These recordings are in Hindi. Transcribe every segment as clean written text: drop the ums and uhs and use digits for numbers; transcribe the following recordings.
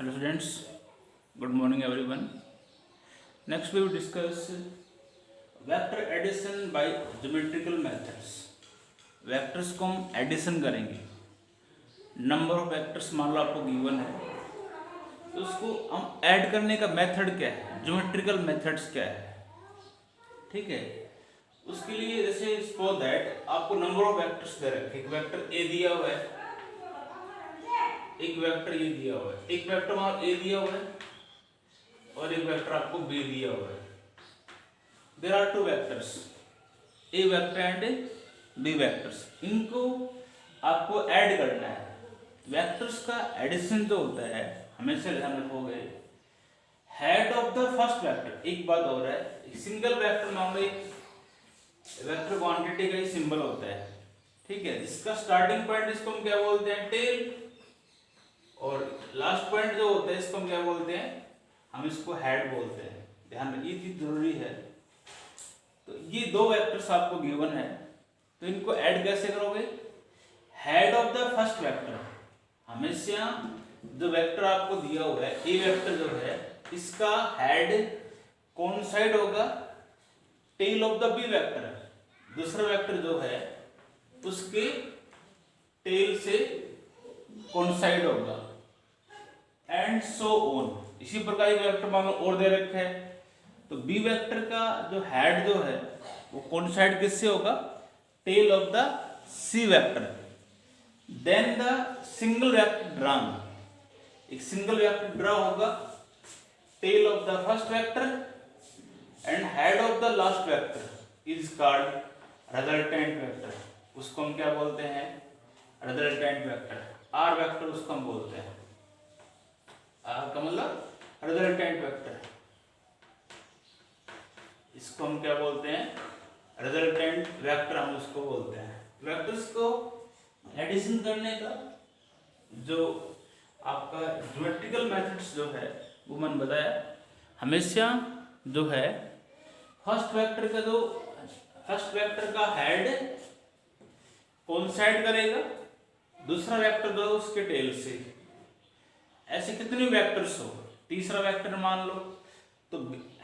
Hello students, good morning everyone. Next we will discuss vector addition by geometrical methods. Vectors को हम एडिशन करेंगे. नंबर ऑफ वेक्टर्स मान लो आपको गिवन है, तो उसको हम ऐड करने का मेथड क्या है, ज्योमेट्रिकल मेथड्स क्या है. ठीक है, उसके लिए जैसे सपोज दैट आपको नंबर ऑफ वेक्टर्स दे रखे, एक वेक्टर ए दिया हुआ है, एक वेक्टर ये दिया हुआ है, एक वेक्टर वहां ए दिया हुआ है और एक वेक्टर आपको बी दिया हुआ है. There are two vectors, A vector and B vectors. इनको आपको ऐड करना है. वेक्टर्स का एडिशन जो होता है हमेशा ध्यान रखोगे, head of the first vector. एक बात हो रहा है, एक सिंगल वेक्टर मान लो, एक वेक्टर क्वांटिटी का ही सिंबल होता है. ठीक है, जिसका स्टार्टिंग पॉइंट इसको हम क्या बोलते हैं, टेल, और लास्ट पॉइंट जो होता है इसको हम क्या बोलते हैं, हम इसको हेड बोलते हैं. ध्यान रखिए, ये चीज जरूरी है. तो ये दो वेक्टर्स आपको गिवन है, तो इनको ऐड कैसे करोगे, head of the first vector. हमेशा जो वेक्टर आपको दिया हुआ है ए वेक्टर जो है, इसका हेड कौन साइड होगा, tail of the B vector. दूसरा वेक्टर जो है उसके टेल से कौन साइड होगा, एंड सो ऑन. इसी प्रकार एक वेक्टर मान लो और दे रखे है, तो बी वेक्टर का जो हेड जो है वो कौन साइड किससे होगा, tail of the C vector. Then the single vector drawn, एक सिंगल वेक्टर ड्रॉ होगा, tail of the first vector and head of the last vector is called resultant vector. उसको हम क्या बोलते हैं, रिजल्टेंट वेक्टर. आर वेक्टर उसको हम बोलते हैं, आर का मतलब रिजल्टेंट वेक्टर. इसको हम क्या बोलते हैं, रिजल्टेंट वेक्टर हम उसको बोलते हैं. वेक्टर्स को एडिशन करने का जो आपका ज्योमेट्रिकल मेथड्स जो है वो मैंने बताया. हमेशा जो है फर्स्ट वेक्टर का जो फर्स्ट वेक्टर का हेड कोइंसाइड करेगा दूसरा वेक्टर जो उसके टेल से. ऐसे कितने वेक्टर्स हो, तीसरा वेक्टर मान लो, तो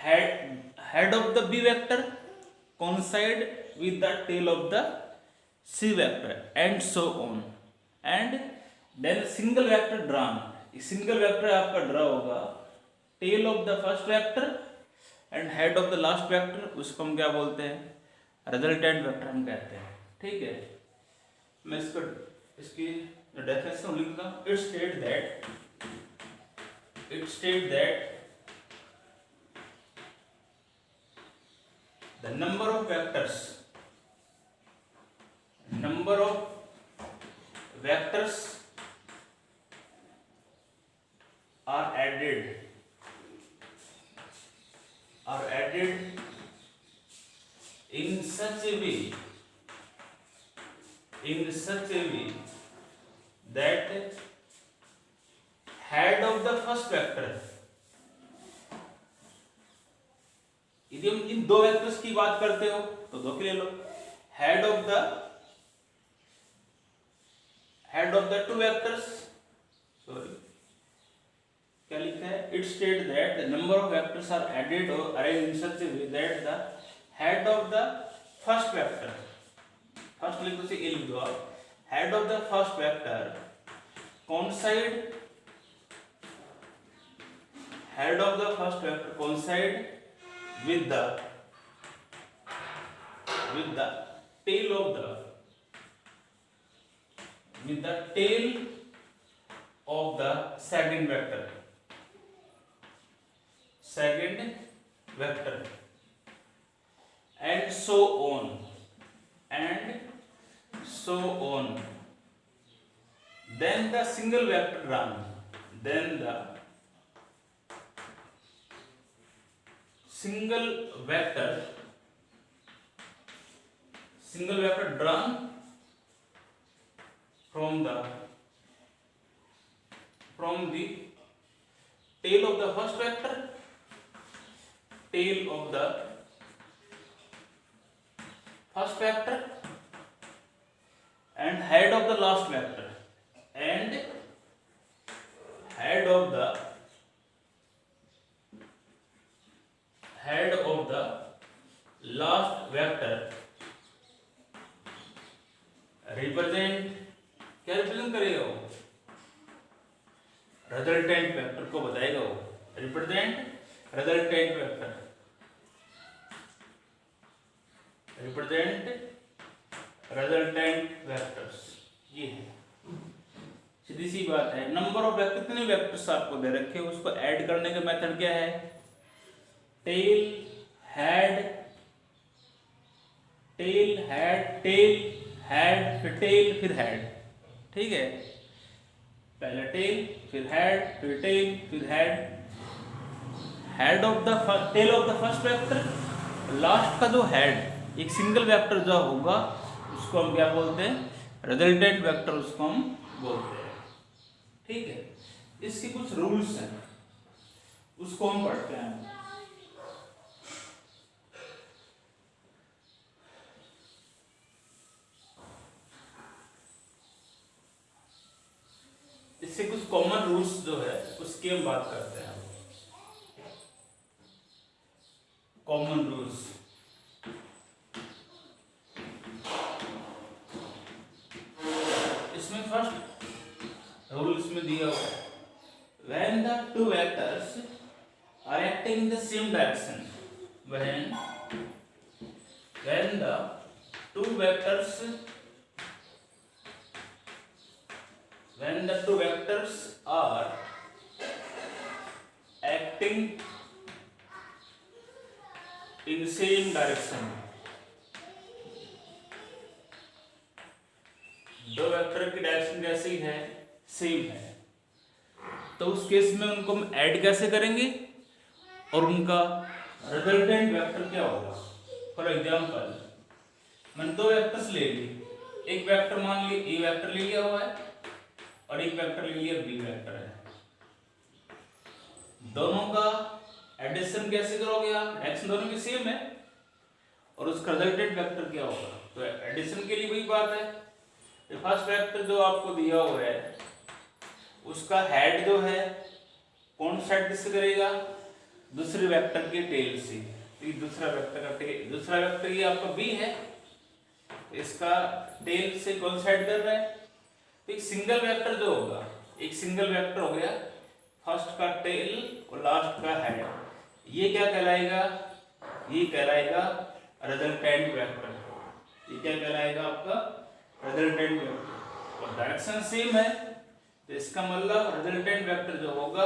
head of the B vector coincide with the tail of the C vector and so on. And then single vector drawn, single vector आपका ड्रा होगा, tail of the first vector and head of the last vector, उसको हम क्या बोलते हैं, resultant vector हम कहते हैं. ठीक है, मैं इसकी डेफिनेशन लिखता हूँ. it state that the number of vectors are added in such a way that head of the first vector, यदि हम इन दो वेक्टर्स की बात करते हो तो दो के ले लो, head of the two vectors, sorry क्या लिखा है, it state that the number of vectors are added और arranged in such a way that the head of the first vector, first लिख दो, ए लिख दो आप, head of the first vector coincide, head of the first vector coincide with the tail of the second vector and so on. Then the single vector run, single vector drawn from the tail of the first vector, tail of the first vector and head of the last vector and head of the वो, रिजल्टेंट वेक्टर को बताएगा वो, represent resultant vector, represent resultant vectors, ये है, सीधी सी बात है। नंबर ऑफ वेक्टर, कितने वेक्टर्स आपको दे रखे हैं, उसको ऐड करने का मेथड क्या है, tail head, tail head, tail head, फिर टेल, फिर हेड, ठीक है, पहले टेल, फिर हेड, फिर टेल, फिर head, head of the tail of the first vector, last का जो हेड एक सिंगल वेक्टर जो होगा उसको हम क्या बोलते हैं, रिजल्टेंट वेक्टर उसको हम बोलते हैं, ठीक है। इसके कुछ रूल्स हैं, उसको हम पढ़ते हैं। इससे कुछ कॉमन रूल्स जो है उसकी हम बात करते हैं। कॉमन रूल्स, इसमें फर्स्ट रूल इसमें दिया हुआ है, when the two vectors are acting in the same direction, when the two vectors are acting in same direction, दो वेक्टर की डायरेक्शन कैसी है, सेम है, तो उस केस में उनको हम ऐड कैसे करेंगे और उनका रिजल्टेंट वेक्टर क्या होगा। फॉर एग्जांपल मैंने दो वेक्टर्स ले लिए, एक वेक्टर मान ली ए वेक्टर ले लिया हुआ है और एक वेक्टर ले लिया बी वेक्टर है, दोनों का एडिशन कैसे करोगे आप, डायरेक्शन दोनों की सेम है और उसका रिजल्टेंट वेक्टर क्या होगा। तो एडिशन के लिए वही बात है, फर्स्ट वेक्टर जो आपको दिया हुआ है उसका हेड जो है कौन साइड से करेगा, दूसरे वेक्टर के टेल से, तो दूसरा वेक्टर का टेल, दूसरा वेक्टर ये आपका बी है, इसका टेल से कौन साइड कर रहा है, तो एक सिंगल वेक्टर जो होगा, एक सिंगल वेक्टर हो गया, फर्स्ट का टेल और लास्ट का हेड, ये क्या कहलाएगा, ये कहलाएगा रिजल्टेंट वेक्टर, ये क्या कहलाएगा आपका रिजल्टेंट वेक्टर, और डायरेक्शन सेम है तो इसका मतलब रिजल्टेंट वेक्टर जो होगा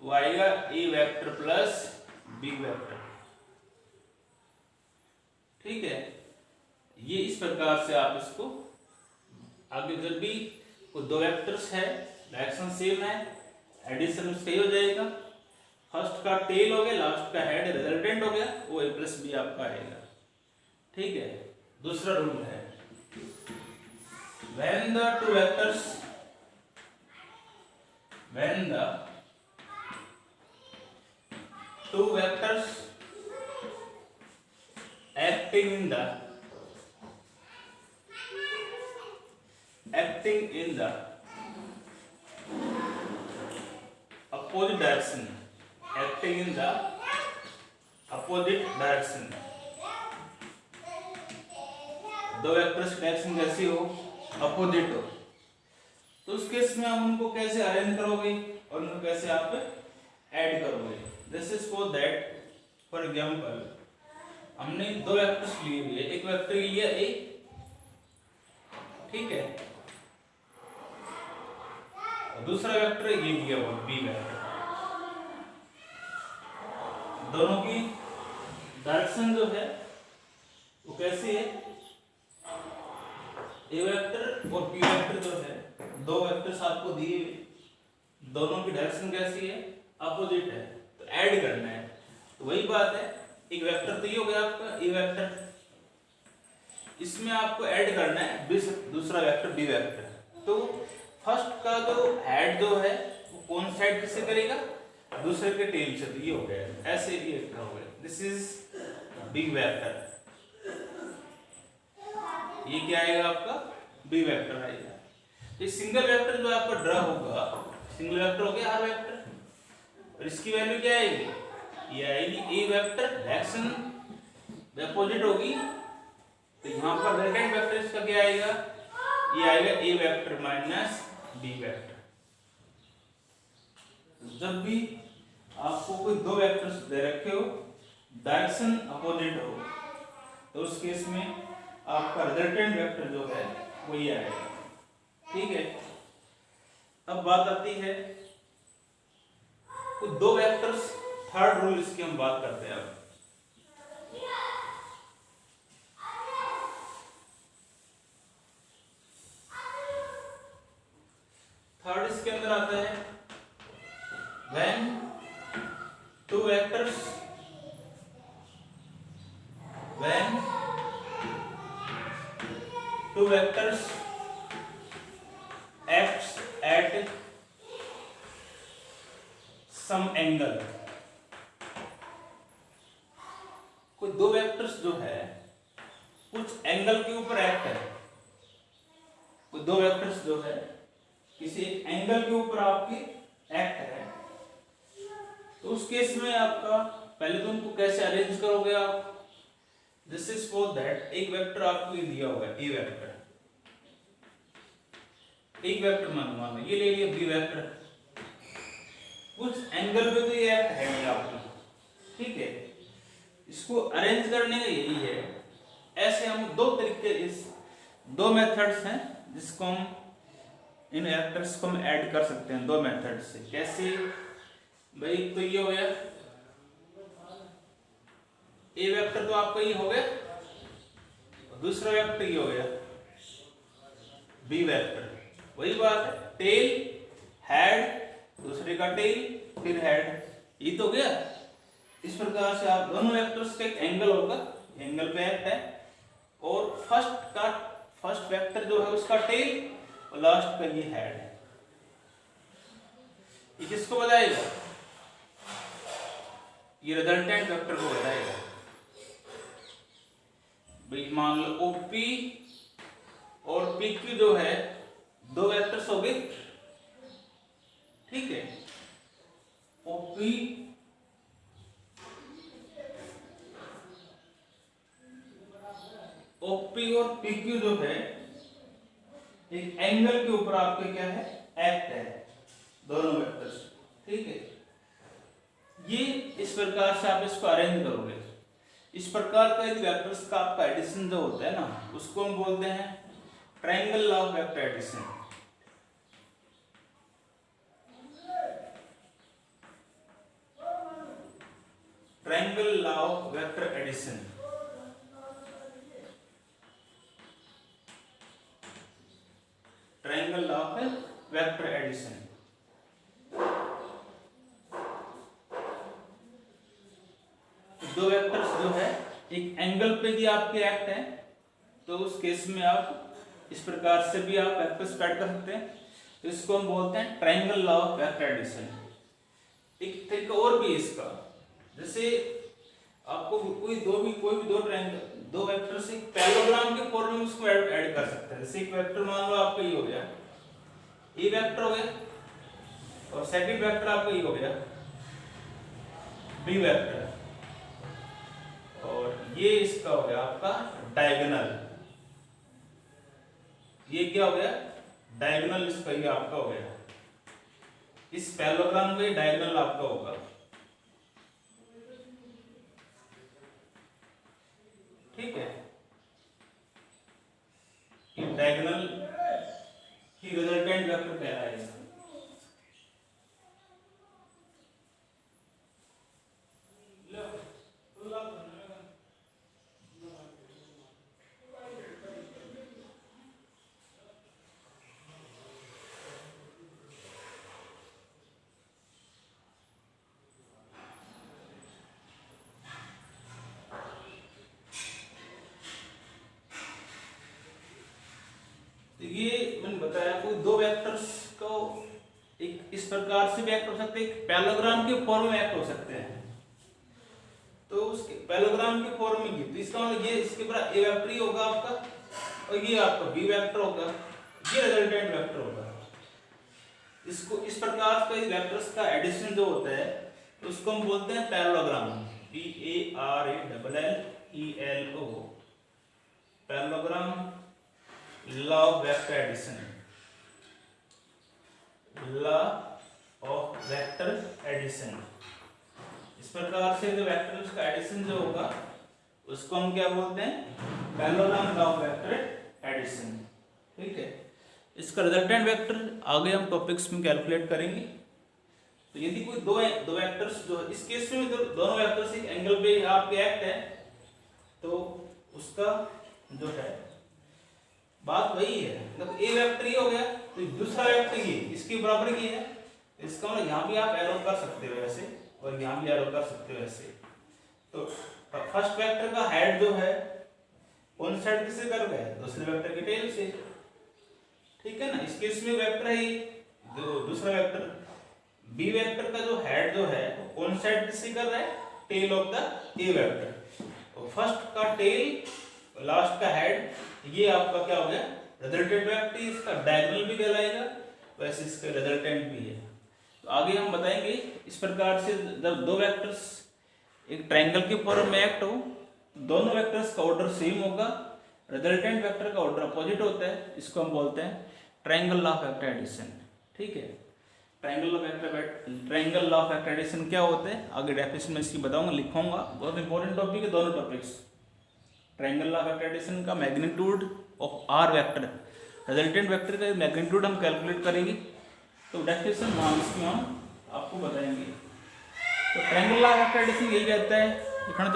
वो आएगा ए वेक्टर प्लस बी वेक्टर, ठीक है। ये इस प्रकार से आप इसको आगे, जब भी दो वेक्टर्स है डायरेक्शन सेम है, एडिशन सही हो जाएगा, फर्स्ट का टेल हो गया, लास्ट का हेड, रिजल्टेंट हो गया, वो ए प्लस बी आपका आएगा, ठीक है। दूसरा रूल है, when the two vectors acting in the opposite direction, acting in the opposite direction, दो वेक्टर्स की डायरेक्शन कैसी हो, अपोजिट हो, तो उस केस में आप उनको कैसे अरेंज करोगे और उनको कैसे आप ऐड करोगे। This is for that, for example हमने दो वेक्टर्स लिए हुए, एक वेक्टर लिया ए, ठीक है, और दूसरा वेक्टर ये लिया हुआ बी वेक्टर, दोनों की डायरेक्शन जो है वो कैसी है, ए वेक्टर और बी वेक्टर जो है, दो वेक्टर्स आपको दिए, दोनों की डायरेक्शन कैसी है, अपोजिट है, तो ऐड करना है, तो वही बात है, एक वेक्टर तो ये हो गया आपका ए वेक्टर, इसमें आपको ऐड करना है दूसरा वेक्टर बी वेक्टर, तो फर्स्ट का जो हेड जो है वो कौन साइड से करेगा, दूसरे के टेल से, तो ये हो गया, ऐसे ये हो गया, दिस इज बी वेक्टर, ये क्या आएगा आपका बी वेक्टर आएगा। तो सिंगल वेक्टर जो आपका ड्रा होगा, सिंगल वेक्टर हो गया आर वेक्टर, और इसकी वैल्यू क्या आएगी, ये आएगी ए वेक्टर, डायरेक्शन अपोजिट होगी, तो यहाँ पर रिजल्टेंट वेक्टर इसका क्या आएगा, ये आएगा ए वेक्टर माइनस बी वेक्टर। जब भी आपको कोई दो वेक्टर्स दे रखे हो, डायरेक्शन अपोजिट हो, तो उस केस में आपका रिजल्टेंट वेक्टर जो है वो ये आएगा। ठीक है, अब बात आती है तो दो वेक्टर्स, थर्ड रूल इसकी हम बात करते हैं। अब थर्ड इसके अंदर आता है when two vectors acts at some angle। कोई दो वेक्टर्स जो है कुछ एंगल के ऊपर एक्ट है, कोई दो वेक्टर्स जो है किसी एक एंगल के ऊपर आपके एक्ट है, तो उस केस में आपका पहले तो उनको कैसे अरेंज करोगे आप। दिस इज सपोज दैट एक वेक्टर आपको ये दिया हुआ है, ए वेक्टर, एक वेक्टर मान ये ले लिया बी वेक्टर, कुछ एंगल पे तो ये एक्ट है नहीं आपको। ठीक है, इसको अरेंज करने का यही है। ऐसे हम दो तरीके, इस दो मेथड्स हैं जिसको हम इन वेक्टर्स को हम ऐड कर सकते हैं दो मेथड से। कैसे भाई, तो ये हो गया ए वेक्टर, तो आपका ये हो गया, दूसरा वेक्टर ये हो गया बी वेक्टर। वही बात है, टेल हेड, दूसरे का टेल फिर हेड, ये तो गया। इस प्रकार से आप दोनों वेक्टर्स का एक एंगल होगा, एंगल पे एक्ट है, और फर्स्ट वेक्टर जो है उसका टेल और लास्ट का ये हेड है। ये किसको बताएगा? ये रिजल्टेंट वेक्टर को बताएगा। भाई मान लो OP और PQ जो है दो वेक्टर्स हो गए। ठीक है, OP और PQ जो है एक एंगल के ऊपर आपके क्या है, एक्ट है, दोनों वेक्टर्स। ठीक है, ये इस प्रकार से आप इसको अरेंज करोगे। इस प्रकार का यदि वेक्टर्स का आपका एडिशन जो होता है ना, उसको हम बोलते हैं triangle law of vector addition. Triangle law of vector addition, triangle law of vector addition. दो वेक्टर्स जो है एक एंगल पे भी आपके एक्ट है, तो उस केस में आप इस प्रकार से भी आप वेक्टर्स ऐड कर सकते हैं। तो इसको हम बोलते हैं triangle law of vector addition. एक तरीका और भी इसका, जैसे आपको कोई भी दो वेक्टर से पैरेललोग्राम के फॉर्म में उसको ऐड कर सकते हैं। जैसे एक वेक्टर मान लो आपका ये हो गया, ये वेक्टर हो गया, और सेकंड वेक्टर आपका ये हो गया बी वेक्टर, और ये इसका हो गया आपका डायगोनल। ये क्या हो गया, डायगोनल, इसका ये आपका हो गया, इस पैरेललोग्राम का डायगोनल आपका होगा। ठीक है, ये डायगोनल की रिजल्टेंट वेक्टर कहलाएगा। ये मैंने बताया, कोई दो वेक्टर्स को एक इस प्रकार से भी एक्ट हो सकते हैं, एक पैरेललोग्राम के फॉर्म में एक्ट हो सकते हैं। तो उसके पैरेललोग्राम के फॉर्म में तो इसका मतलब ये इसके बराबर ए वेक्टर ही होगा आपका, और ये आपका बी वेक्टर होगा, ये रिजल्टेंट वेक्टर होगा। इसको इस प्रकार का वेक्टर्स का एडिशन जो होता है उसको हम बोलते हैं parallelogram, PARALLELO, parallelogram law of vector addition. Law of vector addition. इस प्रकार से जो वेक्टर्स का एडिशन जो होगा उसको हम क्या बोलते हैं, parallelogram law of vector addition. ठीक है, इसका रिजल्टेंट वेक्टर आगे हम टॉपिक्स में कैलकुलेट करेंगे। तो यदि कोई दो वेक्टर्स जो इस केस में तो दोनों वेक्टर्स एक एंगल पे आपके एक्ट है, तो उसका जो है बात वही है, मतलब ए वेक्टर ये हो गया तो दूसरा वेक्टर ये इसके बराबर की है, इसका मतलब यहाँ भी आप एरो कर सकते हो ऐसे और यहाँ भी एरो कर सकते हो ऐसे। तो फर्स्ट वेक्टर का हेड जो है कौन साइड किससे कर रहा है, दूसरे वेक्टर के टेल से। ठीक है ना, इस केस में वेक्टर है जो दूसरा वेक्टर बी वेक्टर का जो हेड जो है कौन साइड किससे कर रहा है, tail of the A vector. तो फर्स्ट का टेल लास्ट का हेड, ये आपका क्या हो गया रिजल्टेंट वेक्टर, इसका डायगोनल भी कहलाएगा, वैसे इसका रिजल्टेंट भी है। तो आगे हम बताएंगे इस प्रकार से जब दो वेक्टर्स एक ट्रायंगल के फॉर्म में एक्ट हो, दोनों वेक्टर्स का ऑर्डर सेम होगा, रिजल्टेंट वेक्टर का ऑर्डर अपोजिट होता है, इसको हम बोलते हैं triangle law of vector addition. ठीक है, triangle law of vector addition क्या होते हैं आगे डेफिनेशन में इसकी बताऊंगा, लिखूंगा, बहुत इंपॉर्टेंट टॉपिक है दोनों topics. Triangle law of vector addition का magnitude of R vector, resultant vector का मैग्नीट्यूड हम कैलकुलेट करेंगे। तो डेफिनेशन हम आपको बताएंगे। तो triangle law of vector addition यही कहता है,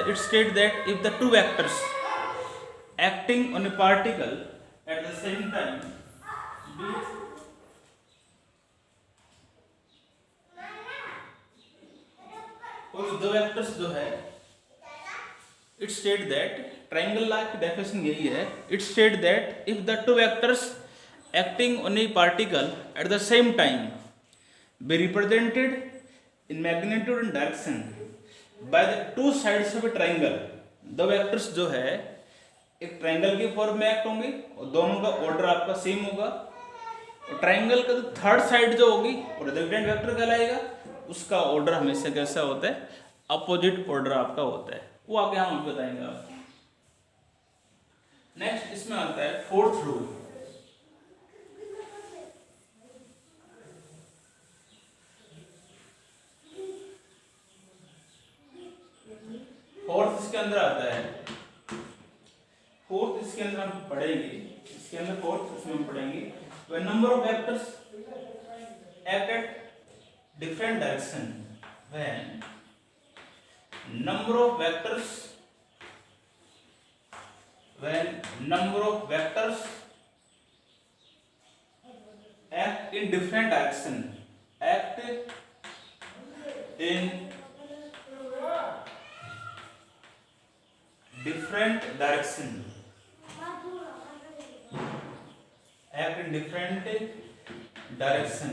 it state that if the two vectors acting on a particle at the same time दो वेक्टर्स जो है, it state that triangle law की डेफिनेशन यही है, it state that if the two vectors acting on a particle at the same time be represented in magnitude and direction by the two sides of A triangle. दो वेक्टर्स जो है एक ट्रायंगल के फॉर्म में एक्ट होंगे और दोनों का ऑर्डर आपका सेम होगा, और ट्रायंगल का जो थर्ड साइड जो होगी वो रिजल्टेंट वेक्टर कहलाएगा, उसका ऑर्डर हमेशा कैसा होता है, अपोजिट ऑर्डर आपका होता है, वो आगे हम बताएंगे आपको। नेक्स्ट इसमें आता है फोर्थ रूल। फोर्थ इसके अंदर आता है, फोर्थ इसके अंदर हम पढ़ेंगे, इसके अंदर फोर्थ इसमें हम पढ़ेंगे when number of vectors act at different direction, when number of vectors act in different direction, act in different direction, act in different direction